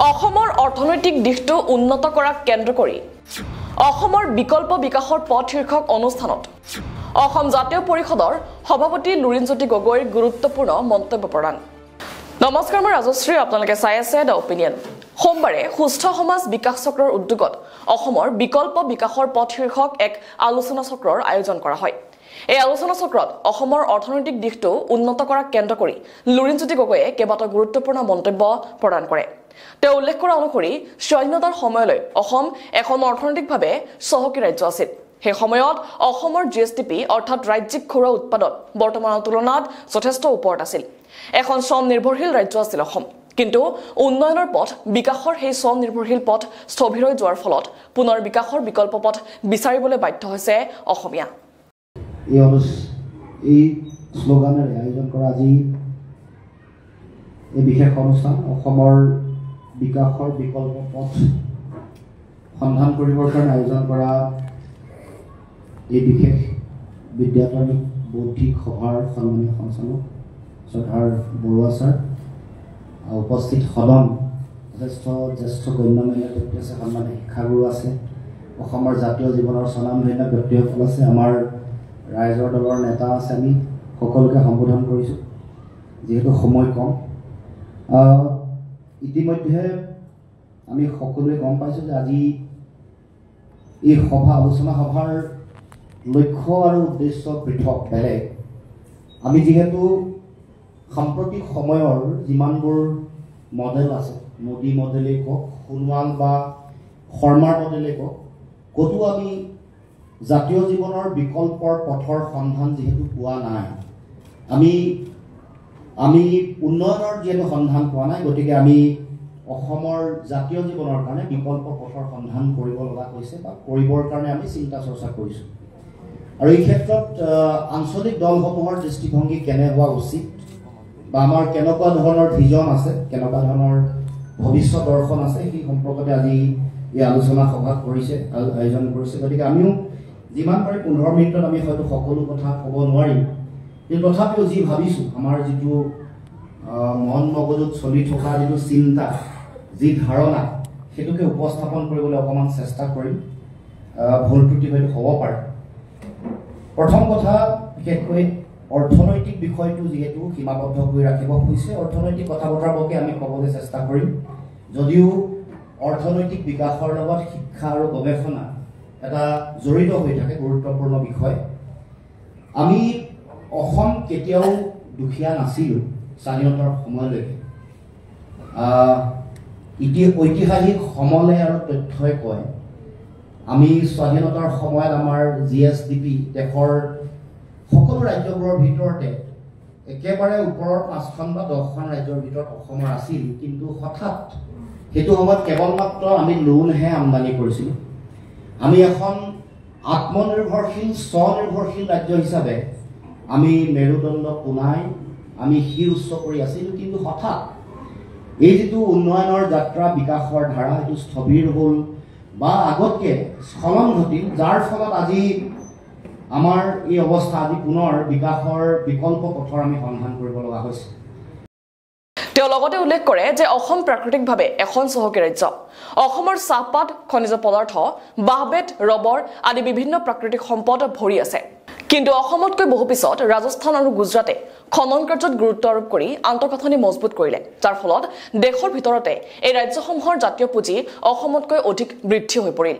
অসমৰ অৰ্থনৈতিক দিশটো উন্নত কৰাক কেন্দ্ৰ কৰি অসমৰ বিকল্প বিকাশৰ পথ শীৰ্ষক অনুষ্ঠানত অসম জাতীয় পৰিষদৰ সভাপতি লুৰিণজ্যোতি গগৈৰ গুৰুত্বপূৰ্ণ মন্তব্য প্ৰদান। নমস্কাৰ, মই ৰাজশ্ৰী, আপোনালোকে চাই আছে দ্য অপিনিয়ন। সোমবাৰে সুস্থ সমাজ বিকাশ চক্ৰৰ উদ্যোগত অসমৰ বিকল্প বিকাশৰ পথ শীৰ্ষক এক আলোচনা চক্ৰৰ আয়োজন কৰা হয়। এই আলোচনা চক্ৰত অসমৰ অৰ্থনৈতিক দিশটো উন্নত কৰাক কেন্দ্ৰ কৰি লুৰিণজ্যোতি গগৈয়ে কেইবাটাও গুৰুত্বপূৰ্ণ মন্তব্য প্ৰদান কৰে। তেওঁ উল্লেখ কৰা অনুসৰি স্বাধীনতাৰ সময়লৈ অসম এখন অৰ্থনৈতিকভাৱে চহকী ৰাজ্য আছিল। সেই সময়ত অসমৰ জিএছটিপি অৰ্থাৎ ৰাজ্যিক ঘৰুৱা উৎপাদন বৰ্তমানৰ তুলনাত যথেষ্ট ওপৰত আছিল। এখন স্বনিৰ্ভৰশীল ৰাজ্য আছিল অসম। কিন্তু উন্নয়নৰ পথ বিকাশৰ সেই স্বনিৰ্ভৰশীল পথ স্থবিৰ হৈ যোৱাৰ ফলত পুনৰ বিকাশৰ বিকল্প পথ বিচাৰিবলৈ বাধ্য হৈছে অসমীয়া। এই শ্লোগানেৰে আয়োজন কৰা আজি এই বিশেষ অনুষ্ঠান অসমৰ বিকাশৰ বিকল্প পথ সন্ধান কৰিবৰ কাৰণে আয়োজন কৰা এই বিশেষ বিদ্যাতনিক বৌদ্ধিক সভাৰ সন্মানীয় সঞ্চালক শ্ৰদ্ধাৰ বৰুৱা ছাৰ, উপস্থিত সদন যথেষ্ট জ্যেষ্ঠ গণ্যমান্য ব্যক্তি আছে, সন্মানীয় শিক্ষাগুৰু আছে, অসমৰ জাতীয় জীৱনৰ স্বনামধন্য ব্যক্তিসকল আছে, আমাৰ ৰাইজৰ দলৰ নেতা আছে। আমি সকলোকে সম্বোধন কৰিছোঁ যিহেতু সময় কম। ইতিমধ্যে আমি সকলোৱে গম পাইছোঁ যে আজি এই আলোচনা সভাৰ লক্ষ্য আৰু উদ্দেশ্য পৃথক, বেলেগ। আমি যিহেতু সাম্প্ৰতিক সময়ৰ যিমানবোৰ মডেল আছে, মোদী মডেলেই কওক, সোণোৱাল বা শৰ্মাৰ মডেলেই কওক, ক'তো আমি জাতীয় জীৱনৰ বিকল্পৰ পথৰ সন্ধান যিহেতু পোৱা নাই, আমি উন্নয়নৰ যিহেতু সন্ধান পোৱা নাই, গতিকে আমি অসমৰ জাতীয় জীৱনৰ কাৰণে বিকল্প পথৰ সন্ধান কৰিব লগা হৈছে বা কৰিবৰ কাৰণে আমি চিন্তা চৰ্চা কৰিছোঁ। আৰু এই ক্ষেত্ৰত আঞ্চলিক দলসমূহৰ দৃষ্টিভংগী কেনে হোৱা উচিত বা আমাৰ কেনেকুৱা ধৰণৰ ভিজন আছে, কেনেকুৱা ধৰণৰ ভৱিষ্যত দৰ্শন আছে, সেই সম্পৰ্কতে আজি এই আলোচনা সভা আয়োজন কৰিছে। গতিকে আমিও যিমান পাৰি 15 মিনিটত আমি হয়তো সকলো কথা ক'ব নোৱাৰিম, কিন্তু তথাপিও যি ভাবিছোঁ, আমাৰ যিটো মন মগজুত চলি থকা যিটো চিন্তা, যি ধাৰণা, সেইটোকে উপস্থাপন কৰিবলৈ অকণমান চেষ্টা কৰিম। ভুল ত্ৰুটি হয়তো হ'ব পাৰে। প্ৰথম কথা, বিশেষকৈ অৰ্থনৈতিক বিষয়টো যিহেতু সীমাবদ্ধ কৰি ৰাখিব হৈছে, অৰ্থনৈতিক কথা বতৰাবোৰকে আমি ক'বলৈ চেষ্টা কৰিম। যদিও অৰ্থনৈতিক বিকাশৰ লগত শিক্ষা আৰু গৱেষণা এটা জড়িত হৈ থাকে, গুৰুত্বপূৰ্ণ বিষয়। আমি অসম কেতিয়াও দুখীয়া নাছিলোঁ স্বাধীনতাৰ সময়লৈকে। ঐতিহাসিক সমলে আৰু তথ্যই কয়, আমি স্বাধীনতাৰ সময়ত আমাৰ জিএছটিপি দেশৰ সকলো ৰাজ্যবোৰৰ ভিতৰতে একেবাৰে ওপৰৰ 5খন বা 10খন ৰাজ্যৰ ভিতৰত অসমৰ আছিল। কিন্তু হঠাৎ সেইটো সময়ত কেৱল মাত্ৰ আমি লোনহে আমদানি কৰিছিলোঁ। আমি এখন আত্মনিৰ্ভৰশীল স্বনিৰ্ভৰশীল ৰাজ্য হিচাপে আমি মেৰুদণ্ড পোনাই আমি শিৰ উচ্চ কৰি আছিলোঁ। কিন্তু হঠাৎ এই যিটো উন্নয়নৰ যাত্ৰা, বিকাশৰ ধাৰা, সেইটো স্থবিৰ হ'ল বা আগতকৈ স্খলন ঘটিল, যাৰ ফলত আজি আমাৰ এই অৱস্থা, আজি পুনৰ বিকাশৰ বিকল্প পথৰ আমি সন্ধান কৰিব লগা হৈছে। তেওঁ লগতে উল্লেখ কৰে যে অসম প্ৰাকৃতিকভাৱে এখন চহকী ৰাজ্য। অসমৰ চাহপাত, খনিজ পদাৰ্থ, বাঁহ বেত, ৰবৰ আদি বিভিন্ন প্ৰাকৃতিক সম্পদ ভৰি আছে। কিন্তু অসমতকৈ বহু পিছত ৰাজস্থান আৰু গুজৰাটে খনন কাৰ্যত গুৰুত্ব আৰোপ কৰি আন্তঃগাঁথনি মজবুত কৰিলে, যাৰ ফলত দেশৰ ভিতৰতে এই ৰাজ্যসমূহৰ জাতীয় পুঁজি অসমতকৈ অধিক বৃদ্ধি হৈ পৰিল।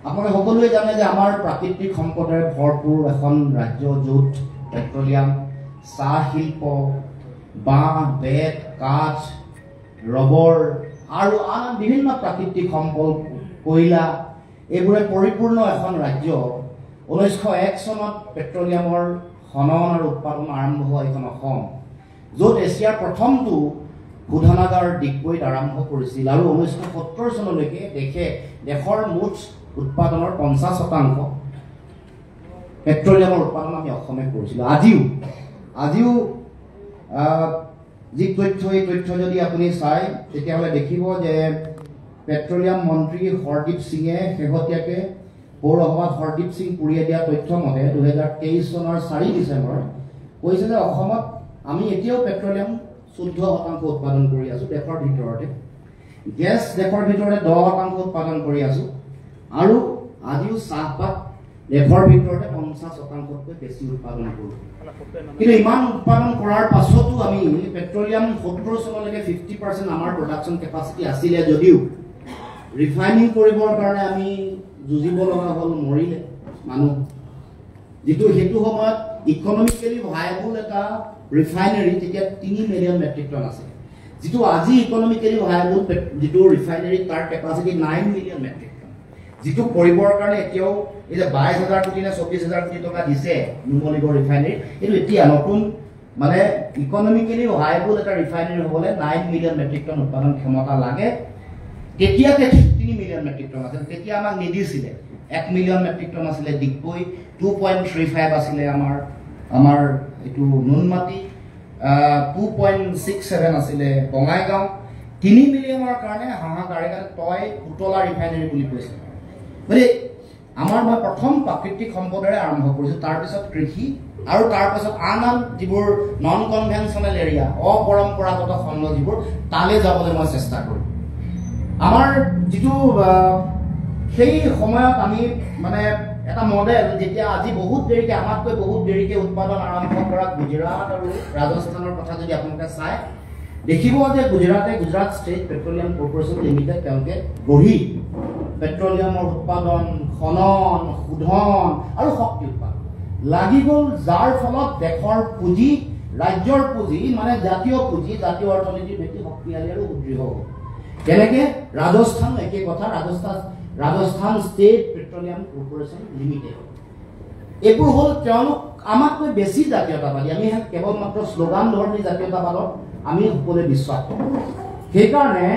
আপোনালোকে সকলোৱে জানে যে আমাৰ প্ৰাকৃতিক সম্পদৰে ভৰপূৰ এখন ৰাজ্য, য'ত পেট্ৰলিয়াম, চাহ শিল্প, বাঁহ, বেত, কাঠ, ৰবৰ আৰু আন বিভিন্ন প্ৰাকৃতিক সম্পদ, কয়লা, এইবোৰে পৰিপূৰ্ণ এখন ৰাজ্য। 1901 চনত পেট্ৰলিয়ামৰ খনন আৰু উৎপাদন আৰম্ভ হোৱা এখন অসম, য'ত এছিয়াৰ প্ৰথমটো শোধনাগাৰ ডিগবৈত আৰম্ভ কৰিছিল। আৰু 1970 চনলৈকে দেশৰ মুঠ উৎপাদনৰ 50% পেট্ৰলিয়ামৰ উৎপাদন আমি অসমে কৰিছিলোঁ। আজিও যি তথ্য, এই তথ্য যদি আপুনি চায় তেতিয়াহ'লে দেখিব যে পেট্ৰলিয়াম মন্ত্ৰী হৰদীপ সিঙে শেহতীয়াকৈ পৌৰসভাত হৰদীপ সিং পুৰীয়ে দিয়া তথ্য মতে 2023 চনৰ 4 ডিচেম্বৰত কৈছে যে অসমত আমি এতিয়াও পেট্ৰলিয়াম 14% উৎপাদন কৰি আছোঁ দেশৰ ভিতৰতে। গেছ দেশৰ ভিতৰতে 10% উৎপাদন কৰি আছো আৰু আজিও চাহপাত দেশৰ ভিতৰতে 50%তকৈ বেছি উৎপাদন কৰোঁ কিন্তু ইমান উৎপাদন কৰাৰ পাছতো আমি পেট্ৰলিয়াম 70 চনলৈকে 50% আমাৰ প্ৰডাকশ্যন কেপাচিটি আছিলে যদিও ৰিফাইনিং কৰিবৰ কাৰণে আমি যুঁজিব লগা হ'ল মৰিলে মানুহ যেটো হেতু সময়ত ইকনমিক্যালি ভায়াবল এটা ৰিফাইনাৰী তেতিয়া 3 মিলিয়ন মেট্ৰিক টন আছে যেটো আজি ইকনমিক্যালি ভায়াবল যেটো ৰিফাইনাৰী তাৰ কেপাচিটি 9 মিলিয়ন মেট্ৰিক টন যেটো কৰিবৰ কাৰণে এতিয়াও এই যে 22000 কোটি না 24000 কোটি টকা দিছে নুমলীগড় ৰিফাইনাৰী কিন্তু এতিয়া নতুন মানে ইকনমিক্যালি ভায়াবল এটা ৰিফাইনাৰী হ'বলে 9 মিলিয়ন মেট্ৰিক টন উৎপাদন ক্ষমতা লাগে তেতিয়াতে 3 মিলিয়ন মেট্ৰিক টন আছে তেতিয়া আমাক নিদিছিলে 1 মিলিয়ন মেট্ৰিক টন আছিলে ডিগবৈ 2.35 আছিলে আমাৰ এটো নুনমাটি 2.67 আছিলে বঙাইগাঁও 3 মিলিয়নৰ কাৰণে হাহাকাৰে তই উতলা ৰিফাইনাৰী বুলি কৈছে মানে আমাৰ মই প্ৰথম প্ৰাকৃতিক সম্পদৰে আৰম্ভ কৰিছো তাৰ পিছত কৃষি আৰু তাৰ পিছত আন যিবোৰ নন কনভেনচনেল এৰিয়া অপৰম্পৰাগত খণ্ড যিবোৰ তালে যাবলৈ মই চেষ্টা কৰিম আমাৰ যেটো সেই সময়ত আমি মানে এটা মডেল যেতিয়া আজি বহুত দেৰিকে আমাতকৈ বহুত দেৰিকে উৎপাদন আৰম্ভ কৰা গুজৰাট আৰু ৰাজস্থানৰ কথা যদি আপোনালোকে চাই দেখিব যে Gujarat state petroleum corporation limited তেওঁলোকে গঢ়ি পেট্ৰলিয়ামৰ উৎপাদন খনন শোধন আৰু শক্তি উৎপাদন লাগি গ'ল যাৰ ফলত দেশৰ পুঁজি ৰাজ্যৰ পুঁজি মানে জাতীয় পুঁজি জাতীয় অৰ্থনীতিৰ ভেটি শক্তিশালী আৰু সুদৃঢ় হ'ল কেনেকে ৰাজস্থান একে কথা Rajasthan state petroleum corporation limited এইবোৰ হ'ল তেওঁলোক আমাতকৈ বেছি জাতীয়তাবাদী আমি কেৱল মাত্ৰ শ্লোগান ধৰ্মী জাতীয়তাবাদত আমি সকলোৱে বিশ্বাস কৰোঁ সেইকাৰণে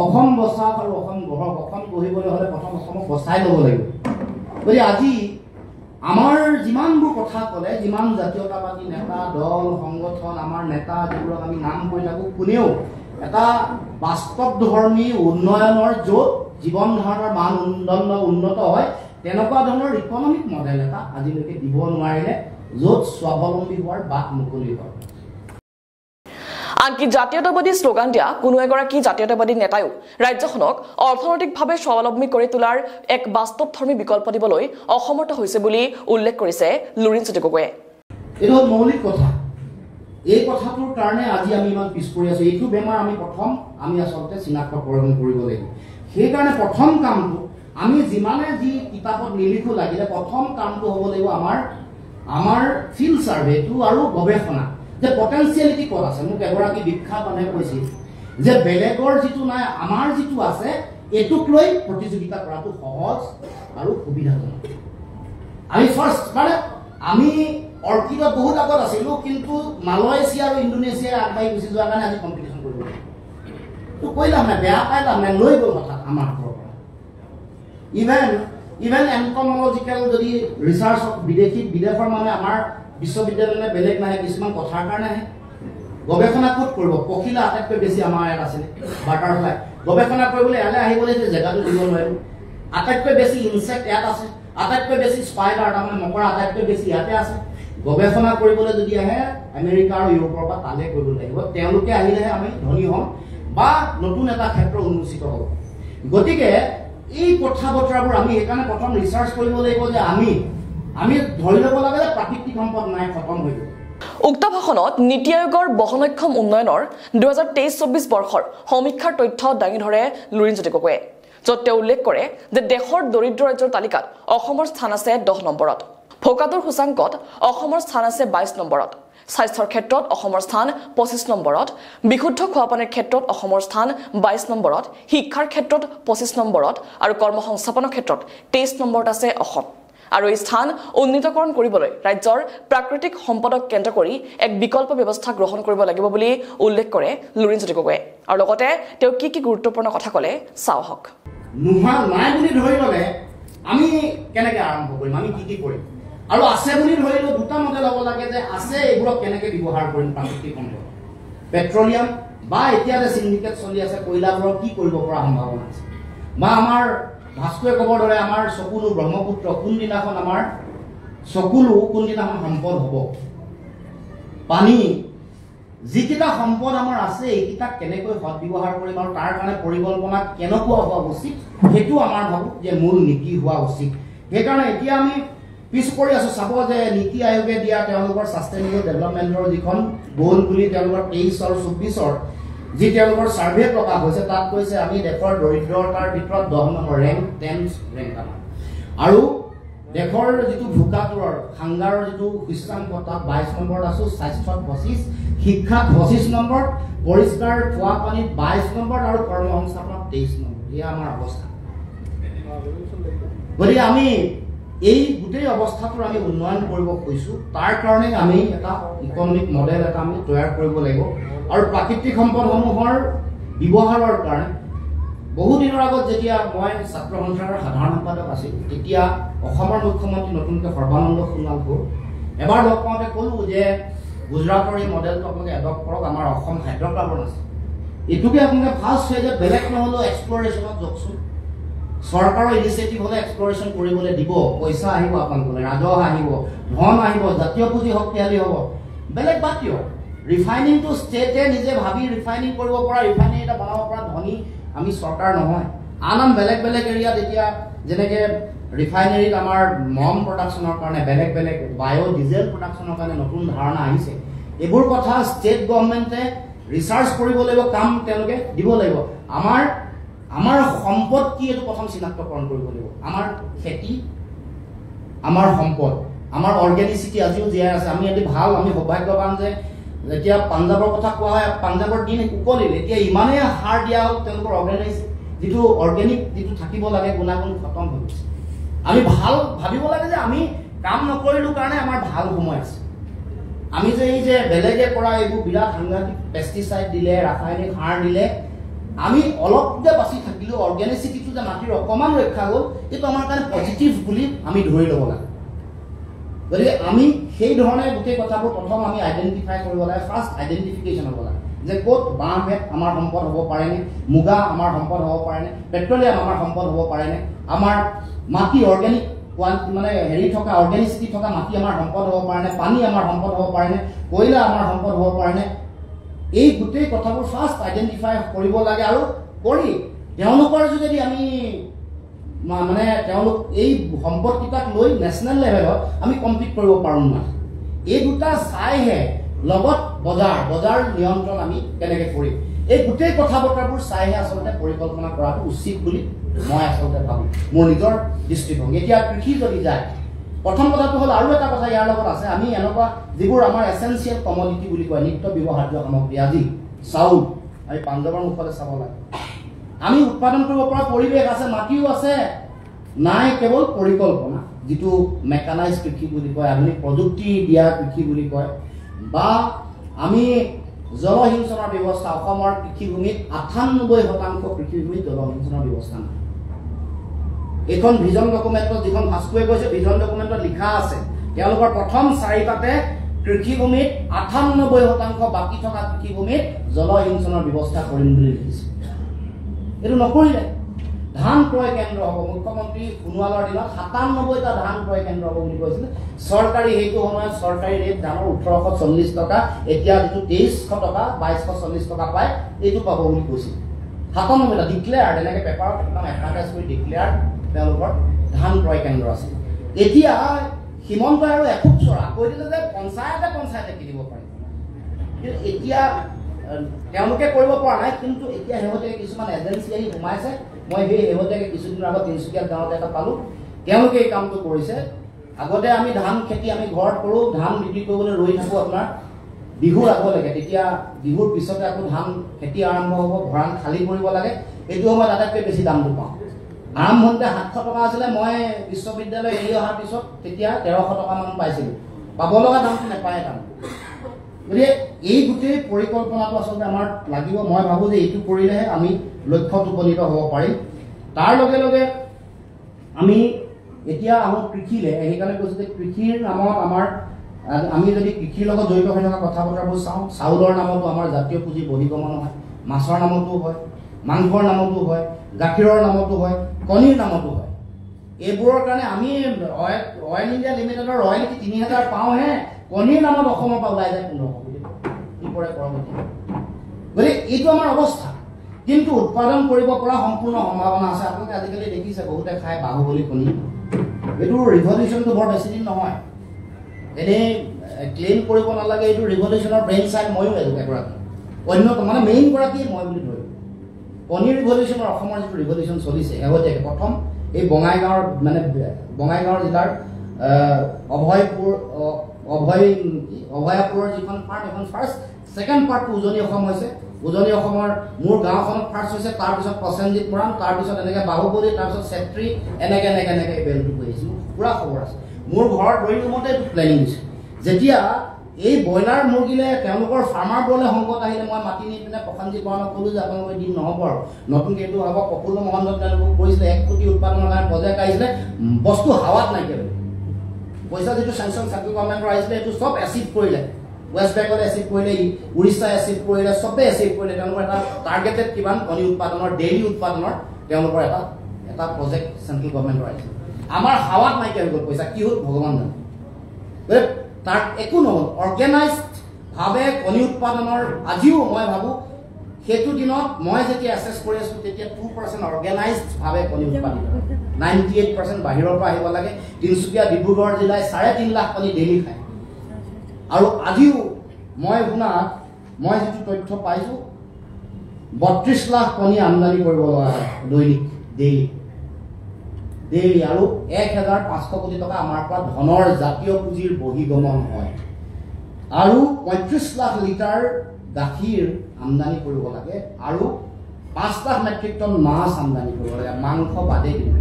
অসম বচাওক আৰু অসম গঢ়ক অসম গঢ়িবলৈ হ'লে প্ৰথম অসমক বচাই ল'ব লাগিব গতিকে আজি আমাৰ যিমানবোৰ কথা ক'লে যিমান জাতীয়তাবাদী নেতা দল সংগঠন আমাৰ নেতা যিবোৰক আমি নাম কৈ থাকোঁ কোনেও এটা বাস্তৱধৰ্মী উন্নয়নৰ য'ত জীৱন ধাৰণৰ মানদণ্ড উন্নত হয় তেনেকুৱা ধৰণৰ ইকনমিক মডেল এটা আজিলৈকে দিব নোৱাৰিলে য'ত স্বাৱলম্বী হোৱাৰ বাট মুকলি হয় আনকি জাতীয়তাবাদী শ্লোগান দিয়া কোনো এগৰাকী জাতীয়তাবাদী নেতায়ো ৰাজ্যখনক অৰ্থনৈতিকভাৱে স্বাৱলম্বী কৰি তোলাৰ এক বাস্তৱধৰ্মী বিকল্প দিবলৈ অসমৰ্থ হৈছে বুলি উল্লেখ কৰিছে লুৰিণজ্যোতি গগৈয়ে এইটো মৌলিক কথা এই কথাটোৰ কাৰণে আজি আমি ইমান পিছ পৰি আছো এইটো বেমাৰ আমি আচলতে চিনাক্তকৰণ কৰিব লাগিব সেইকাৰণে প্ৰথম কামটো আমি যিমানে যি কিতাপত নিলিখো লাগিলে প্ৰথম কামটো হ'ব লাগিব আমাৰ ফিল্ড সাৰ্ভেটো আৰু গৱেষণা যে পটেনচিয়েলিটি ক'ত আছে মোক এগৰাকী বিখ্যাত মানুহে কৈছিল যে বেলেগৰ যিটো নাই আমাৰ যিটো আছে এটুক লৈ প্ৰতিযোগিতা কৰাটো সহজ আৰু সুবিধাজনক আমি ফাৰ্ষ্ট মানে আমি অৰ্কিডত বহুত আগত আছিলোঁ কিন্তু মালয়েছিয়া আৰু ইণ্ডোনেছিয়াৰ আগবাঢ়ি গুচি যোৱাৰ কাৰণে আজি কম্পিটিশ্যন কৰিব লাগিব তো কৈলাম নাই বেয়া পাইলাম নাই লৈ গ'ল হঠাৎ আমাৰ ঘৰৰ পৰা ইভেন এন্টমলজিকেল যদি ৰিচাৰ্চ বিদেশৰ মানে আমাৰ বিশ্ববিদ্যালয়লৈ বেলেগ নাহে কিছুমান কথাৰ কাৰণে আহে গৱেষণা ক'ত কৰিব পখিলা আটাইতকৈ বেছি আমাৰ ইয়াত আছিলে বাটাৰফ্লাই গৱেষণা কৰিবলৈ ইয়ালৈ আহিবলৈ যে জেগাটো দিব নোৱাৰিব আটাইতকৈ বেছি ইনচেক্ট ইয়াত আছে আটাইতকৈ বেছি স্পাইডাৰ তাৰমানে মকৰা আটাইতকৈ বেছি ইয়াতে আছে গৱেষণা কৰিবলৈ যদি আহে আমেৰিকা আৰু ইউৰোপৰ পৰা তালে কৰিব লাগিব তেওঁলোকে আহিলেহে আমি ধনী হ'ম বা নতুন এটা ক্ষেত্ৰ উন্মোচিত হ'ব গতিকে এই কথা বতৰাবোৰ আমি সেইকাৰণে প্ৰথম ৰিচাৰ্চ কৰিব লাগিব যে আমি ধৰি ল'ব লাগে যে প্ৰাকৃতিক সম্পদ নাই খতম হৈ গ'ল উক্ত ভাষণত নীতি আয়োগৰ বহনক্ষম উন্নয়নৰ 2023-24 বৰ্ষৰ সমীক্ষাৰ তথ্য দাঙি ধৰে লুৰিণজ্যোতি গগৈয়ে য'ত তেওঁ উল্লেখ কৰে যে দেশৰ দৰিদ্ৰ ৰাজ্যৰ তালিকাত অসমৰ স্থান আছে 10 নম্বৰত ভোকাতুৰ সূচাংকত অসমৰ স্থান আছে 22 নম্বৰত স্বাস্থ্যৰ ক্ষেত্ৰত অসমৰ স্থান 25 নম্বৰত বিশুদ্ধ খোৱাপানীৰ ক্ষেত্ৰত অসমৰ স্থান 22 নম্বৰত শিক্ষাৰ ক্ষেত্ৰত 25 নম্বৰত আৰু কৰ্মসংস্থাপনৰ ক্ষেত্ৰত 23 নম্বৰত আছে অসম আৰু এই স্থান উন্নীতকৰণ কৰিবলৈ ৰাজ্যৰ প্ৰাকৃতিক সম্পদক কেন্দ্ৰ কৰি এক বিকল্প ব্যৱস্থা গ্ৰহণ কৰিব লাগিব বুলি উল্লেখ কৰে লুৰিণজ্যোতি গগৈয়ে আৰু লগতে তেওঁ কি গুৰুত্বপূৰ্ণ কথা ক'লে চাওক নোহোৱা নাই বুলি ধৰি ল'লে আমি কেনেকৈ আৰম্ভ কৰিম আমি কি কৰিম আৰু আছে বুলি ধৰিলে দুটা মডেল হ'ব লাগে যে আছে এইবোৰক কেনেকৈ ব্যৱহাৰ কৰিম প্ৰাকৃতিক সম্পদ পেট্ৰলিয়াম বা এতিয়া যে সিন্ডিকেট চলি আছে কয়লাবোৰক কি কৰিব পৰা সম্ভাৱনা আছে বা আমাৰ ভাস্কৰে ক'বৰ দৰে আমাৰ চকুলো ব্ৰহ্মপুত্ৰ কোনদিনাখন আমাৰ চকুলো কোনদিনাখন সম্পদ হ'ব পানী যিকেইটা সম্পদ আমাৰ আছে এইকেইটা কেনেকৈ সদ্ব্যৱহাৰ কৰিম আৰু তাৰ কাৰণে পৰিকল্পনা কেনেকুৱা হোৱা উচিত সেইটো আমাৰ ভাবোঁ যে মূল নীতি হোৱা উচিত। সেইকাৰণে এতিয়া আমি পিছ পৰি আছোঁ। চাব যে নীতি আয়োগে দিয়া তেওঁলোকৰ ছাষ্টেইনেবল ডেভেলপমেণ্টৰ যিখন গ'ল বুলি তেওঁলোকৰ 23 আৰু 24 যি তেওঁলোকৰ ছাৰ্ভে প্ৰকাশ হৈছে তাত কৈছে আমি দেশৰ দৰিদ্ৰতাৰ ভিতৰত 10 নম্বৰ ৰেংক 10th ৰেংক আমাৰ, আৰু দেশৰ যিটো ভোকাতুৰৰ সাংগাৰৰ যিটো সূচাংক তাত 22 নম্বৰত আছোঁ, স্বাস্থ্যত 25, শিক্ষাত 25 নম্বৰ, পৰিষ্কাৰ খোৱা পানীত 22 নম্বৰ আৰু কৰ্মসংস্থাপনত 23 নম্বৰ। এয়া আমাৰ অৱস্থা। গতিকে আমি এই গোটেই অৱস্থাটোৰ আমি উন্নয়ন কৰিব খুজিছোঁ। তাৰ কাৰণে আমি এটা ইকনমিক মডেল এটা আমি তৈয়াৰ কৰিব লাগিব আৰু প্ৰাকৃতিক সম্পদসমূহৰ ব্যৱহাৰৰ কাৰণে বহু দিনৰ আগত যেতিয়া মই ছাত্ৰ সন্থাৰ সাধাৰণ সম্পাদক আছিলোঁ তেতিয়া অসমৰ মুখ্যমন্ত্ৰী নতুনকৈ সৰ্বানন্দ সোণোৱাল হ'ল এবাৰ লগ পাওঁতে ক'লোঁ যে গুজৰাটৰ এই মডেলটো আপোনালোকে এডপ্ট কৰক, আমাৰ অসম হাইড্ৰকাৰ্বন আছে, এইটোকে আপোনালোকে ফাৰ্ষ্ট ফেজত বেলেগ নহ'লেও এক্সপ্ল'ৰেশ্যনত যাওকচোন। চৰকাৰৰ ইনিচিয়েটিভ হ'লে এক্সপ্ল'ৰেশ্যন কৰিবলৈ দিব, পইচা আহিব আপোনালোকলৈ, ৰাজহ আহিব, ধন আহিব, জাতীয় পুঁজি শক্তিশালী হ'ব, বেলেগ বাদ দিয়ক। ৰিফাইনিংটো ষ্টেটে নিজে ভাবি ৰিফাইনিং কৰিব পৰা, ৰিফাইনাৰী এটা বনাব পৰা ধনী আমি চৰকাৰ নহয়। আন বেলেগ বেলেগ এৰিয়াত এতিয়া যেনেকৈ ৰিফাইনাৰীত আমাৰ মম প্ৰডাকশ্যনৰ কাৰণে বেলেগ বেলেগ বায়' ডিজেল প্ৰডাকশ্যনৰ কাৰণে নতুন ধাৰণা আহিছে। এইবোৰ কথা ষ্টেট গভৰ্ণমেণ্টে ৰিচাৰ্চ কৰিব লাগিব, কাম তেওঁলোকে দিব লাগিব। আমাৰ সম্পদ কি এইটো প্ৰথম চিনাক্তকৰণ কৰিব লাগিব। আমাৰ খেতি, আমাৰ সম্পদ, আমাৰ অৰ্গেনিচিটি আজিও জীয়াই আছে। আমি এটি ভাল, আমি সৌভাগ্যৱান যে যেতিয়া পাঞ্জাৱৰ কথা কোৱা হয়, পাঞ্জাৱৰ দিন উকলিল, এতিয়া ইমানেই সাৰ দিয়া হ'ল তেওঁলোকৰ অৰ্গেনিক যিটো থাকিব লাগে গুণাগুণ খতম হৈ গৈছে। আমি ভাল ভাবিব লাগে যে আমি কাম নকৰিলোঁ কাৰণে আমাৰ ভাল সময় আছে। আমি যে এই যে বেলেগে কৰা এইবোৰ বিৰাট সাংঘাতিক পেষ্টিচাইড দিলে, ৰাসায়নিক সাৰ দিলে, আমি অলপ যে বাচি থাকিলোঁ, অৰ্গেনিচিটিটো যে মাটিৰ অকণমান ৰক্ষা হ'ল, এইটো আমাৰ কাৰণে পজিটিভ বুলি আমি ধৰি ল'ব লাগে। গতিকে আমি সেই ধৰণে গোটেই কথাবোৰ প্ৰথম আমি আইডেণ্টিফাই কৰিব লাগে। ফাৰ্ষ্ট আইডেণ্টিফিকেশ্যন হ'ব লাগে যে ক'ত বাঁহ বেত আমাৰ সম্পদ হ'ব পাৰেনে, মুগা আমাৰ সম্পদ হ'ব পাৰেনে, পেট্ৰলিয়াম আমাৰ সম্পদ হ'ব পাৰেনে, আমাৰ মাটি অৰ্গেনিক মানে থকা অৰ্গেনিচিটি থকা মাটি আমাৰ সম্পদ হ'ব পাৰেনে, পানী আমাৰ সম্পদ হ'ব পাৰেনে, কয়লা আমাৰ সম্পদ হ'ব পাৰেনে। এই গোটেই কথাবোৰ ফাৰ্ষ্ট আইডেণ্টিফাই কৰিব লাগে আৰু কৰি তেওঁলোকৰ যোগেদি আমি মানে তেওঁলোক এই সম্পদকেইটাক লৈ নেশ্যনেল লেভেলত আমি কম্পিট কৰিব পাৰোঁ নাই, এই দুটা চাইহে লগত বজাৰ নিয়ন্ত্ৰণ আমি কেনেকৈ কৰিম, এই গোটেই কথা বতৰাবোৰ চাইহে আচলতে পৰিকল্পনা কৰাটো উচিত বুলি মই আচলতে ভাবোঁ, মোৰ নিজৰ দৃষ্টিভংগী। এতিয়া কৃষি যদি যায়, প্ৰথম কথাটো হ'ল আৰু এটা কথা ইয়াৰ লগত আছে, আমি এনেকুৱা যিবোৰ আমাৰ এচেঞ্চিয়েল কমডিটি বুলি কয়, নিত্য ব্যৱহাৰ্য সামগ্ৰী, আজি চাউল, আমি পাঞ্জাৱৰ মুখতে চাব লাগে, আমি উৎপাদন কৰিব পৰা পৰিৱেশ আছে, মাটিও আছে, নাই কেৱল পৰিকল্পনা, যিটো মেকানাইজ কৃষি বুলি কয়, আধুনিক প্ৰযুক্তি দিয়া কৃষি বুলি কয়, বা আমি জলসিঞ্চনৰ ব্যৱস্থা, অসমৰ কৃষিভূমিত 98% কৃষিভূমিত জলসিঞ্চনৰ ব্যৱস্থা নাই। এইখন ভিজন ডকুমেণ্টত যিখন ভাস্কুৱে কৈছে, ভিজন ডকুমেণ্টত লিখা আছে তেওঁলোকৰ প্ৰথম 4টাতে কৃষিভূমিত 98% বাকী থকা কৃষিভূমিত জলসিঞ্চনৰ ব্যৱস্থা কৰিম বুলি লিখিছে। এইটো নকৰিলে। ধান ক্ৰয় কেন্দ্ৰ হ'ব, মুখ্যমন্ত্ৰী সোণোৱালৰ দিনত 97টা ধান ক্ৰয় কেন্দ্ৰ হ'ব বুলি কৈছিলে। চৰকাৰী সেইটো সময়ত চৰকাৰী ৰেট ধানৰ 1840 টকা, এতিয়া যিটো 2300 টকা 2240 টকা পায়, এইটো পাব বুলি কৈছিল। 97টা ডিক্লেয়াৰ্ড, এনেকৈ পেপাৰত একদম এডভাৰটাইজ কৰি ডিক্লেয়াৰ্ড তেওঁলোকৰ ধান ক্ৰয় কেন্দ্ৰ আছে। এতিয়া হিমন্ত আৰু এখুব চৰা কৈ দিলে যে পঞ্চায়তে কিনিব পাৰিব, কিন্তু এতিয়া তেওঁলোকে কৰিব পৰা নাই। কিন্তু এতিয়া শেহতীয়াকৈ কিছুমান এজেঞ্চি আহি সোমাইছে। মই সেই শেহতীয়াকৈ কিছুদিনৰ আগত তিনিচুকীয়াত গাঁৱতে এটা পালোঁ, তেওঁলোকে এই কামটো কৰিছে। আগতে আমি ধান খেতি আমি ঘৰত কৰোঁ, ধান বিক্ৰী কৰিবলৈ ৰৈ থাকোঁ আপোনাৰ বিহুৰ আগলৈকে, তেতিয়া বিহুৰ পিছতে আকৌ ধান খেতি আৰম্ভ হ'ব, ভঁৰাল খালী কৰিব লাগে, এইটো সময়ত আটাইতকৈ বেছি দামটো পাওঁ। আৰম্ভণিতে 700 টকা আছিলে, মই বিশ্ববিদ্যালয় এৰি অহাৰ পিছত তেতিয়া 1300 টকামান পাইছিলোঁ, পাব লগা দামটো নাপায় দাম। গতিকে এই গোটেই পৰিকল্পনাটো আচলতে আমাৰ লাগিব। মই ভাবোঁ যে এইটো কৰিলেহে আমি লক্ষ্যত উপনীত হ'ব পাৰিম। তাৰ লগে লগে আমি এতিয়া আহোঁ কৃষিলে। সেইকাৰণে কৈছোঁ যে কৃষিৰ নামত আমি যদি কৃষিৰ লগত জড়িত হৈ থকা কথা বতৰাবোৰ চাওঁ, চাউলৰ নামতো আমাৰ জাতীয় পুঁজি বহিগমন হয়, মাছৰ নামতো হয়, মাংসৰ নামতো হয়, গাখীৰৰ নামতো হয়, কণীৰ নামতো হয়। এইবোৰৰ কাৰণে আমি অইল ইণ্ডিয়া লিমিটেডৰ ৰয়েলিটি 3000 পাওঁহে, কণীৰ নামত অসমৰ পৰা ওলাই যায় 1500 কোটি। পৰে পৰৱৰ্তী গতিকে এইটো আমাৰ অৱস্থা কিন্তু উৎপাদন কৰিব পৰা সম্পূৰ্ণ সম্ভাৱনা আছে আপোনালোকে আজিকালি দেখিছে বহুতে খাই বাহুবলী কণী এইটো ৰিভলিউশ্যনটো বৰ বেছি দিন নহয় এনেই ক্লেইম কৰিব নালাগে এইটো ৰিভলিউশ্যনৰ ব্ৰেইন চাইড ময়ো এগৰাকী অন্যতম মানে মেইন গৰাকী মই বুলি ধৰিম কণী ৰিভলিউশ্যনৰ অসমৰ যিটো ৰিভলিউশ্যন চলিছে শেহতীয়াকৈ প্ৰথম এই বঙাইগাঁৱৰ মানে বঙাইগাঁৱৰ জিলাৰ অভয়াপুৰৰ যিখন পাৰ্ট এখন ফাৰ্ষ্ট ছেকেণ্ড পাৰ্টটো উজনি অসম হৈছে উজনি অসমৰ মোৰ গাঁওখনত ফাৰ্ষ্ট হৈছে তাৰপিছত প্ৰসেনজিৎ মৰাণ তাৰপিছত এনেকৈ বাহুবলী তাৰপিছত চেত্ৰী এনেকৈ বেলটো কৰি আহিছে পুৰা খবৰ আছে মোৰ ঘৰৰ ড্ৰয়িং ৰুমতে এইটো প্লেনিং দিছে যেতিয়া এই ব্ৰইলাৰ মুৰ্গীলে তেওঁলোকৰ ফাৰ্মাৰবোৰলৈ সংকট আহিলে মই মাতি নি পিনে প্ৰসেনজিৎ মৰাণক ক'লোঁ যে আপোনালোকে দিন নহ'ব আৰু নতুনকৈ এইটো হ'ব প্ৰফুল্ল মহন্ত তেওঁলোকক কৰিছিলে 1 কোটি উৎপাদনৰ কাৰণে প্ৰজেক্ট আহিছিলে বস্তু হাৱাত নাইকিয়া হ'ল পইচা যিটো চেংচন চেণ্ট্ৰেল গভৰ্ণমেণ্টৰ আহিছিলে এইটো চব এচিড কৰিলে ৱেষ্ট বেংগলে এচিড কৰিলে উৰিষ্যাই এচিড কৰিলে চবেই এচিড কৰিলে তেওঁলোকৰ এটা টাৰ্গেটেড কিমান কণী উৎপাদনৰ ডেইলি উৎপাদনৰ তেওঁলোকৰ এটা প্ৰজেক্ট চেণ্ট্ৰেল গভৰ্ণমেণ্টৰ আহিছে আমাৰ হাৱাত নাইকিয়া হৈ গ'ল পইচা কি হ'ল ভগৱান জানে গতিকে তাৰ একো নহ'ল অৰ্গেনাইজডভাৱে কণী উৎপাদনৰ আজিও মই ভাবোঁ সেইটো দিনত মই যেতিয়া এছেছ কৰি আছোঁ তেতিয়া 2% অৰ্গেনাইজডভাৱে কণী উৎপাদিত 98% বাহিৰৰ পৰা আহিব লাগে তিনিচুকীয়া ডিব্ৰুগড় জিলাই 3.5 লাখ কণী ডেইলি খায় আৰু আজিও মই শুনাত মই যিটো তথ্য পাইছোঁ 32 লাখ কণী আমদানি কৰিব লগা হয় দৈনিক ডেইলি আৰু 1,500 কোটি টকা আমাৰ পৰা ধনৰ জাতীয় পুঁজিৰ বহিগমন হয় আৰু 35 লাখ লিটাৰ গাখীৰ আমদানি কৰিব লাগে আৰু 5 লাখ মেট্ৰিক টন মাছ আমদানি কৰিব লাগে মাংস বাদে দিব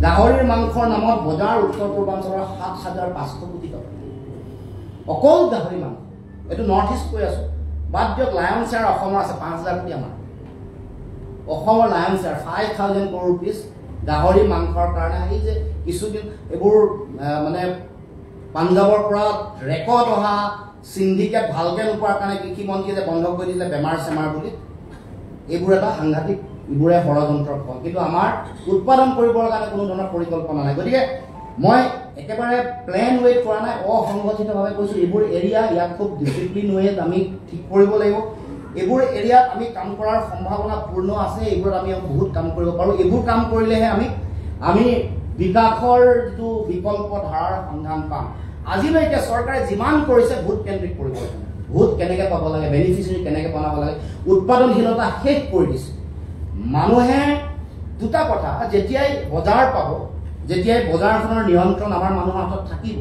গাহৰিৰ মাংসৰ নামত বজাৰ উত্তৰ পূৰ্বাঞ্চলৰ 7,500 কোটি টকা অকল গাহৰি মাংস এইটো নৰ্থ ইষ্ট কৈ আছোঁ বাদ দিয়ক লায়ন শ্বেয়াৰ অসমৰ আছে 5,000 কোটি আমাৰ অসমৰ লায়ন শ্বেয়াৰ 5,000 crore rupees গাহৰি মাংসৰ কাৰণে এই যে কিছুদিন এইবোৰ মানে পাঞ্জাৱৰ পৰা ৰেকৰ্ড অহা সিন্ডিকেট ভালকৈ নোপোৱাৰ কাৰণে কৃষিমন্ত্ৰীয়ে যে বন্ধ কৰি দিলে বেমাৰ চেমাৰ বুলি এইবোৰ এটা সাংঘাতিক এইবোৰে ষড়যন্ত্ৰৰ ফল কিন্তু আমাৰ উৎপাদন কৰিবৰ কাৰণে কোনো ধৰণৰ পৰিকল্পনা নাই গতিকে মই একেবাৰে প্লেন ৱেত কৰা নাই অসংগঠিতভাৱে কৈছোঁ এইবোৰ এৰিয়া ইয়াক খুব ডিচিপ্লিন ৱেত আমি ঠিক কৰিব লাগিব এইবোৰ এৰিয়াত আমি কাম কৰাৰ সম্ভাৱনা পূৰ্ণ আছে এইবোৰত আমি বহুত কাম কৰিব পাৰোঁ এইবোৰ কাম কৰিলেহে আমি বিকাশৰ যিটো বিকল্প ধাৰাৰ সন্ধান পাম আজিলৈকে চৰকাৰে যিমান কৰিছে ভোট কেন্দ্ৰিক কৰিব ভোট কেনেকৈ পাব লাগে বেনিফিচিয়াৰী কেনেকৈ বনাব লাগে উৎপাদনশীলতা শেষ কৰি দিছে মানুহে দুটা কথা যেতিয়াই বজাৰ পাব যেতিয়াই বজাৰখনৰ নিয়ন্ত্ৰণ আমাৰ মানুহৰ হাতত থাকিব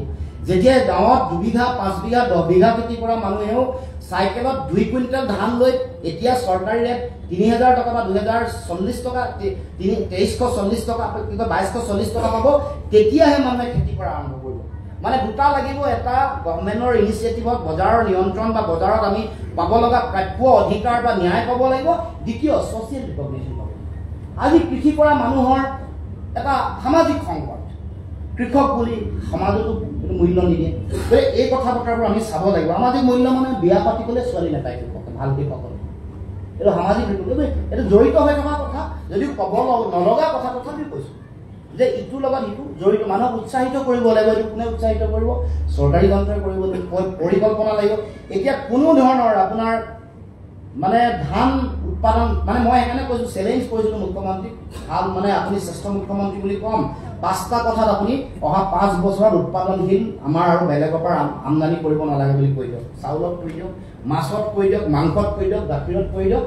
যেতিয়াই গাঁৱত 2 বিঘা 5 বিঘা 10 বিঘা খেতি কৰা মানুহেও চাইকেলত 2 কুইণ্টেল ধান লৈ এতিয়া চৰকাৰী ৰেট 3,000 টকা বা 2,040 টকা 2,340 টকা 2,240 টকা পাব তেতিয়াহে মানুহে খেতি কৰা আৰম্ভ কৰিব মানে দুটা লাগিব এটা গভৰ্ণমেণ্টৰ ইনিচিয়েটিভত বজাৰৰ নিয়ন্ত্ৰণ বা বজাৰত আমি পাব লগা প্ৰাপ্য অধিকাৰ বা ন্যায় পাব লাগিব দ্বিতীয় ছ'চিয়েল ৰিকগনিশ্যন পাব আজি কৃষি কৰা মানুহৰ এটা সামাজিক সংকট কৃষক বুলি সমাজতো মূল্য নিদিয়ে গতিকে এই কথা বতৰাবোৰ আমি চাব লাগিব সামাজিক মূল্য মানে বিয়া পাতিবলৈ ছোৱালী নাপায় কৃষকে ভাল কৃষকসকলে এইটো সামাজিক এইটো জড়িত হৈ থকা কথা যদিও ক'ব নলগা কথা তথাপিও কৈছোঁ যে ইটোৰ লগত ইটো জড়িত মানুহক উৎসাহিত কৰিব লাগিব এইটো কোনে উৎসাহিত কৰিব চৰকাৰী যন্ত্ৰই কৰিব লাগিব পৰিকল্পনা লাগিব এতিয়া কোনো ধৰণৰ আপোনাৰ মানে ধান উৎপাদন মানে মই সেইকাৰণে কৈছোঁ চেলেঞ্জ কৰিছিলোঁ মুখ্যমন্ত্ৰীক ভাল মানে আপুনি শ্ৰেষ্ঠ মুখ্যমন্ত্ৰী বুলি ক'ম 5টা কথাত আপুনি অহা 5 বছৰত উৎপাদনশীল আমাৰ আৰু বেলেগৰ পৰা আমদানি কৰিব নালাগে বুলি কৈ দিয়ক চাউলত কৈ দিয়ক মাছত কৈ দিয়ক মাংসত কৈ দিয়ক গাখীৰত কৈ দিয়ক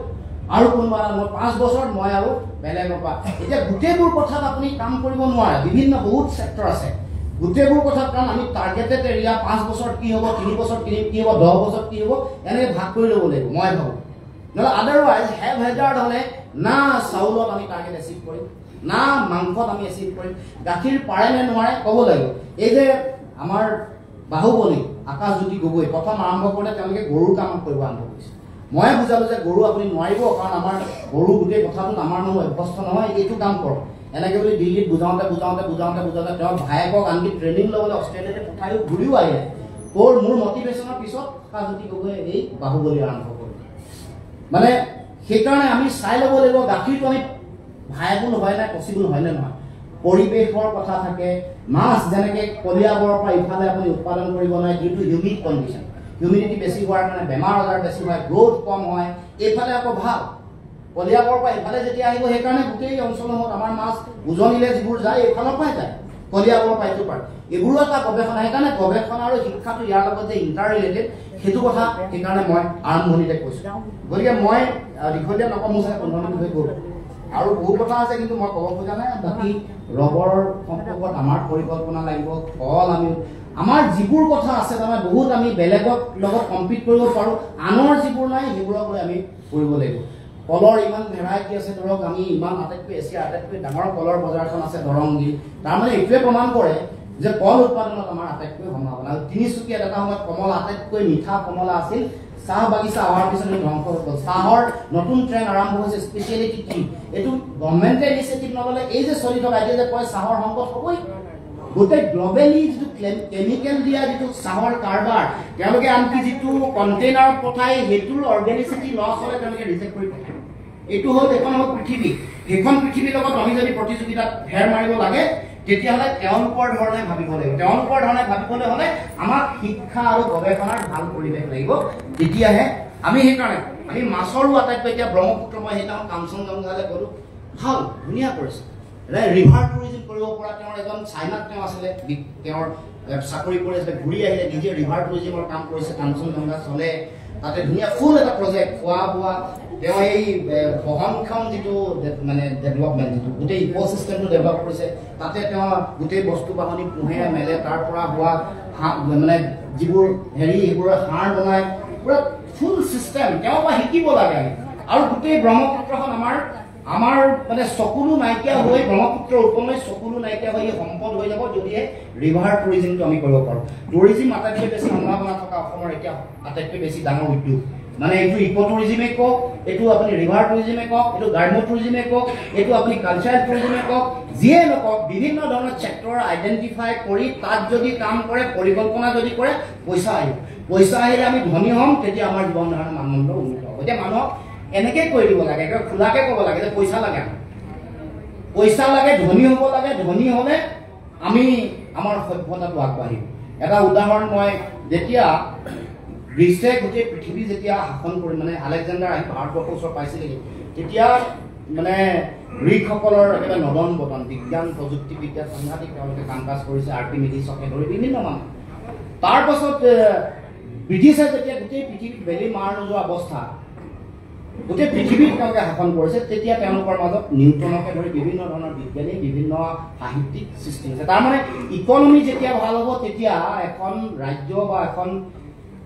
আৰু কোনোবা মই 5 বছৰত মই আৰু বেলেগৰ পৰা এতিয়া গোটেইবোৰ কথাত আপুনি কাম কৰিব নোৱাৰে বিভিন্ন বহুত চেক্টৰ আছে গোটেইবোৰ কথাত কাৰণ আমি টাৰ্গেটেড এৰিয়া 5 বছৰত কি হ'ব 3 বছৰত কি হ'ব 10 বছৰত কি হ'ব এনেকৈ ভাগ কৰি ল'ব লাগিব মই ভাবোঁ নহ'লে আদাৰৱাইজ হেভ হেজাৰ্ড হ'লে না চাউলত আমি টাৰ্গেট এচিভ কৰিম না মাংসত আমি এচিভ কৰিম গাখীৰ পাৰে নে নোৱাৰে ক'ব লাগিব এই যে আমাৰ বাহুবলী আকাশজ্যোতি গগৈ প্ৰথম আৰম্ভ কৰোঁতে তেওঁলোকে গৰুৰ কাম কৰিব আৰম্ভ কৰিছে মই বুজালোঁ যে গৰু আপুনি নোৱাৰিব কাৰণ আমাৰ গৰু গোটেই কথাটোত আমাৰ মানুহ অভ্যস্ত নহয় এইটো কাম কৰক এনেকৈ বুলি দিল্লীত বুজাওঁতে তেওঁৰ ভায়েকক আনকি ট্ৰেইনিং ল'বলৈ অষ্ট্ৰেলিয়াতে পঠায়ো ঘূৰিও আহিলে মোৰ মটিভেশ্যনৰ পিছত আকাশজ্যোতি গগৈয়ে এই বাহুবলী আৰম্ভ কৰিলে মানে সেইকাৰণে আমি চাই ল'ব লাগিব গাখীৰটো আমি ভায়াবল হয় নাই পচিবল হয় নে নহয় পৰিৱেশৰ কথা থাকে মাছ যেনেকৈ কলিয়াবৰৰ পৰা ইফালে আপুনি উৎপাদন কৰিব নোৱাৰে due to humid condition humidity বেছি হোৱাৰ কাৰণে বেমাৰ আজাৰ বেছি হয়, গ্ৰোথ কম হয়। এইফালে আকৌ ভাল কলিয়াবৰ পৰা এইফালে যেতিয়া আহিব, সেইকাৰণে গোটেই অঞ্চলসমূহত আমাৰ মাছ উজনিলে যিবোৰ যায় এইফালৰ পৰাই যায়, কলিয়াবৰ পৰা এইটো পাৰে। এইবোৰো এটা গৱেষণা, সেইকাৰণে গৱেষণা আৰু শিক্ষাটো ইয়াৰ লগত যে ইণ্টাৰ ৰিলেটেড সেইটো কথা সেইকাৰণে মই আৰম্ভণিতে কৈছোঁ। গতিকে মই দীঘলীয়া নকওঁ, মোৰ চাগে 15 মিনিট হৈ গ'ল আৰু বহু কথা আছে, কিন্তু মই ক'ব খোজা নাই। বাকী ৰবৰৰ সম্পৰ্কত আমাৰ পৰিকল্পনা লাগিব, কল আমি আমাৰ যিবোৰ কথা আছে তাৰমানে বহুত আমি বেলেগৰ লগত কম্পিট কৰিব পাৰোঁ, আনৰ যিবোৰ নাই সেইবোৰক লৈ আমি কৰিব লাগিব। কলৰ ইমান ভেৰাইটি আছে, ধৰক আমি ইমান আটাইতকৈ এছিয়াৰ আটাইতকৈ ডাঙৰ কলৰ বজাৰখন আছে দৰংগিৰি, তাৰমানে এইটোৱে প্ৰমাণ কৰে যে কল উৎপাদনত আমাৰ আটাইতকৈ সম্ভাৱনা। আৰু তিনিচুকীয়াত এটা সময়ত কমলা আটাইতকৈ মিঠা কমলা আছিল, চাহ বাগিচা অহাৰ পিছত ধ্বংস হৈ গ'ল। চাহৰ নতুন ট্ৰেণ্ড আৰম্ভ হৈছে, স্পেচিয়েলিটি টি। এইটো গভৰ্ণমেণ্টে ইনিচিয়েটিভ নল'লে এই যে চলি থকা এতিয়া যে কয় চাহৰ সংকট হ'বই, গোটেই গ্ল'বেলি যিটো কেমিকেল দিয়া যিটো চাহৰ কাৰবাৰ, তেওঁলোকে আনকি যিটো কণ্টেইনাৰত পঠাই সেইটোৰ অৰ্গেনিচিটি লছ হ'লে তেওঁলোকে ৰিজেক্ট কৰি পঠায়। এইটো হ'ল এখন হ'ল পৃথিৱী, সেইখন পৃথিৱীৰ লগত আমি যদি প্ৰতিযোগিতাত ফেৰ মাৰিব লাগে তেতিয়াহ'লে তেওঁলোকৰ ধৰণে ভাবিব লাগিব। তেওঁলোকৰ ধৰণে ভাবিবলৈ হ'লে আমাক শিক্ষা আৰু গৱেষণাৰ ভাল পৰিৱেশ লাগিব, তেতিয়াহে আমি সেইকাৰণে আমি মাছৰো আটাইতকৈ এতিয়া ব্ৰহ্মপুত্ৰ, মই সেইদিনাখন কাঞ্চনজংঘালৈ গ'লোঁ, ভাল ধুনীয়া কৰিছে। ৰিভাৰ টুৰিজিম কৰিব পৰা তেওঁৰ এজন চাইনাত তেওঁ আছিলে, তেওঁৰ চাকৰি কৰি আছিলে, ঘূৰি আহিলে নিজে ৰিভাৰ টুৰিজিমৰ কাম কৰিছে, কাঞ্চনজংঘা চলে, তাতে ধুনীয়া ফুল এটা প্ৰজেক্ট, খোৱা বোৱা, তেওঁ এই বহনক্ষম যিটো মানে ডেভেলপমেণ্ট, যিটো গোটেই ইক'চিষ্টেমটো ডেভেলপ কৰিছে, তাতে তেওঁ গোটেই বস্তু বাহনি পোহে মেলে, তাৰ পৰা হোৱা মানে যিবোৰ সেইবোৰৰ সাৰ বনায়, পুৰা ফুল চিষ্টেম তেওঁৰ পৰা শিকিব লাগে। আৰু গোটেই ব্ৰহ্মপুত্ৰখন আমাৰ মানে চকুলো নাইকিয়া হৈ, ব্ৰহ্মপুত্ৰৰ উপনৈ চকুলো নাইকিয়া হৈ সম্পদ হৈ যাব যদিহে ৰিভাৰ টুৰিজিমটো আমি কৰিব পাৰোঁ। টুৰিজিম আটাইতকৈ বেছি সম্ভাৱনা থকা অসমৰ এতিয়া আটাইতকৈ বেছি ডাঙৰ উদ্যোগ, মানে এইটো ইক' টুৰিজিমে কওক, এইটো আপুনি ৰিভাৰ টুৰিজিমে কওক, এইটো গ্ৰাম্য টুৰিজিমে কওক, এইটো আপুনি কালচাৰেল টুৰিজিমে কওক, যিয়ে নকওক বিভিন্ন ধৰণৰ চেক্টৰ আইডেণ্টিফাই কৰি তাত যদি কাম কৰে, পৰিকল্পনা যদি কৰে, পইচা আহিব। পইচা আহিলে আমি ধনী হ'ম, তেতিয়া আমাৰ জীৱন ধাৰণৰ মানদণ্ড উন্নত হ'ব। এতিয়া মানুহক এনেকৈ কৈ দিব লাগে, একেবাৰে খোলাকৈ ক'ব লাগে যে পইচা লাগে, পইচা লাগে, ধনী হ'ব লাগে, ধনী হ'লে আমি আমাৰ সভ্যতাটো আগবাঢ়িব। এটা উদাহৰণ, মই যেতিয়া গ্ৰীচে গোটেই পৃথিৱী যেতিয়া শাসন কৰি মানে আলেকজেণ্ডাৰ আহি ভাৰতবৰ্ষৰ ওচৰত পাইছিলেহি, তেতিয়া মানে গ্ৰীকসকলৰ একেবাৰে নদন বদন, বিজ্ঞান প্ৰযুক্তিবিদ্যাত সাংঘাতিক তেওঁলোকে কাম কাজ কৰিছে, আৰ্কিমিডিছকে ধৰি বিভিন্ন মানুহ। তাৰপাছত ব্ৰিটিছে যেতিয়া গোটেই পৃথিৱীত বেলি মাৰ নোযোৱা অৱস্থা, গোটেই পৃথিৱীত তেওঁলোকে শাসন কৰিছে, তেতিয়া তেওঁলোকৰ মাজত নিউটনকে ধৰি বিভিন্ন ধৰণৰ বিজ্ঞানী, বিভিন্ন সাহিত্যিক সৃষ্টি হৈছে। তাৰমানে ইকনমি যেতিয়া ভাল হ'ব, তেতিয়া এখন ৰাজ্য বা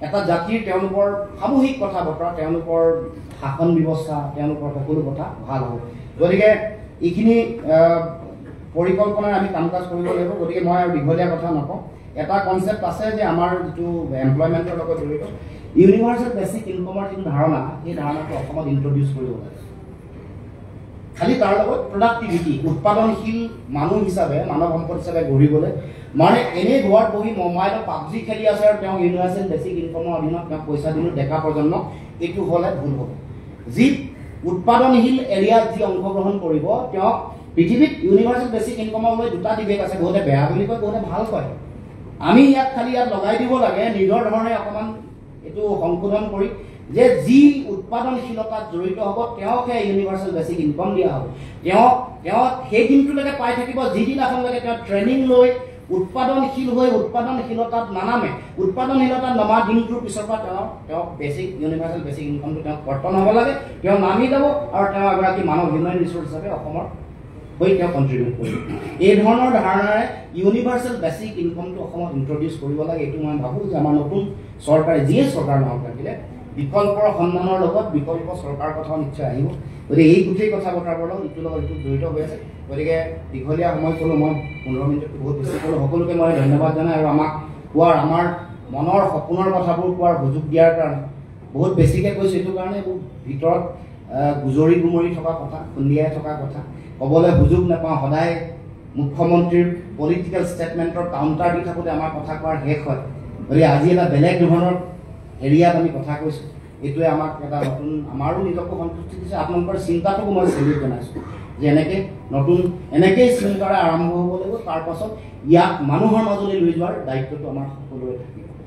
এটা জাতিৰ তেওঁলোকৰ সামূহিক কথা বতৰা, তেওঁলোকৰ শাসন ব্যৱস্থা, তেওঁলোকৰ সকলো কথা ভাল হ'ব। গতিকে এইখিনি পৰিকল্পনাৰ আমি কাম কাজ কৰিব লাগিব। গতিকে মই আৰু দীঘলীয়া কথা নকওঁ, এটা কনচেপ্ট আছে যে আমাৰ যিটো এমপ্লয়মেণ্টৰ লগত জড়িত ইউনিভাৰ্চেল বেচিক ইনকমৰ যিটো ধাৰণা, সেই ধাৰণাটো অসমত ইন্ট্ৰডিউচ কৰিব লাগে। খালি তাৰ লগত প্ৰডাক্টিভিটি, উৎপাদনশীল মানুহ হিচাপে, মানৱ সম্পদ হিচাপে গঢ়িবলৈ, মানে এনেই ঘৰত বহি মোবাইলত পাবজি খেলি আছে আৰু তেওঁ ইউনিভাৰ্চেল বেচিক ইনকমৰ অধীনত তেওঁক পইচা দিলোঁ ডেকা প্ৰজন্মক, এইটো হ'লে ভুল হ'ব। যি উৎপাদনশীল এৰিয়াত যি অংশগ্ৰহণ কৰিব, তেওঁক পৃথিৱীত ইউনিভাৰ্চেল বেচিক ইনকমৰ লৈ দুটা ডিবেট আছে, বহুতে বেয়া বুলি কয়, বহুতে ভাল কয়। আমি খালি ইয়াত লগাই দিব লাগে নিজৰ ধৰণে অকণমান এইটো সংশোধন কৰি যে যি উৎপাদনশীলতাত জড়িত হ'ব তেওঁকহে ইউনিভাৰ্চেল বেচিক ইনকম দিয়া হ'ব। তেওঁ সেই দিনটোলৈকে পাই থাকিব যিদিনাখনলৈকে তেওঁ ট্ৰেইনিং লৈ উৎপাদনশীল হৈ উৎপাদনশীলতাত নানামে। উৎপাদনশীলতাত নমা দিনটোৰ পিছৰ পৰা তেওঁ ইউনিভাৰ্চেল বেচিক ইনকমটো তেওঁ কৰ্তন হ'ব লাগে, তেওঁ নামি যাব আৰু তেওঁ এগৰাকী মানৱ হিউমেন ৰিচোৰ্চ হিচাপে অসমৰ হৈ তেওঁ কণ্ট্ৰিবিউট কৰিব। এই ধৰণৰ ধাৰণাৰে ইউনিভাৰ্চেল বেচিক ইনকমটো অসমত ইন্ট্ৰডিউচ কৰিব লাগে। এইটো মই ভাবোঁ যে আমাৰ নতুন চৰকাৰে, যিয়ে চৰকাৰ নহওক লাগিলে, বিকল্পৰ সন্ধানৰ লগত বিকল্প চৰকাৰ কথাও নিশ্চয় আহিব। গতিকে এই গোটেই কথা বতৰাবোৰ লগত ইটোৰ লগত ইটো জড়িত হৈ আছে। গতিকে দীঘলীয়া সময় ক'লোঁ, মই 15 মিনিটতকৈ বহুত বেছি ক'লোঁ। সকলোকে মই ধন্যবাদ জনাই আৰু আমাক কোৱাৰ, আমাৰ মনৰ সপোনৰ কথাবোৰ কোৱাৰ সুযোগ দিয়াৰ কাৰণে বহুত বেছিকৈ কৈছোঁ। এইটো কাৰণে এইবোৰ ভিতৰত গুজৰি গুমৰি থকা কথা, খুন্দিয়াই থকা কথা ক'বলৈ সুযোগ নাপাওঁ। সদায় মুখ্যমন্ত্ৰীৰ পলিটিকেল ষ্টেটমেণ্টৰ কাউণ্টাৰ দি থাকোঁতে আমাৰ কথা কোৱাৰ শেষ হয়। গতিকে আজি এটা বেলেগ ধৰণৰ এৰিয়াত আমি কথা কৈছোঁ, এইটোৱে আমাক এটা নতুন, আমাৰো নিজকো সন্তুষ্টি দিছে। আপোনালোকৰ চিন্তাটোকো মই চেলিউট জনাইছোঁ যে এনেকেই চিন্তাৰে আৰম্ভ হ'ব লাগিব, তাৰপাছত ইয়াক মানুহৰ মাজলৈ লৈ যোৱাৰ দায়িত্বটো আমাৰ সকলোৰে থাকিব।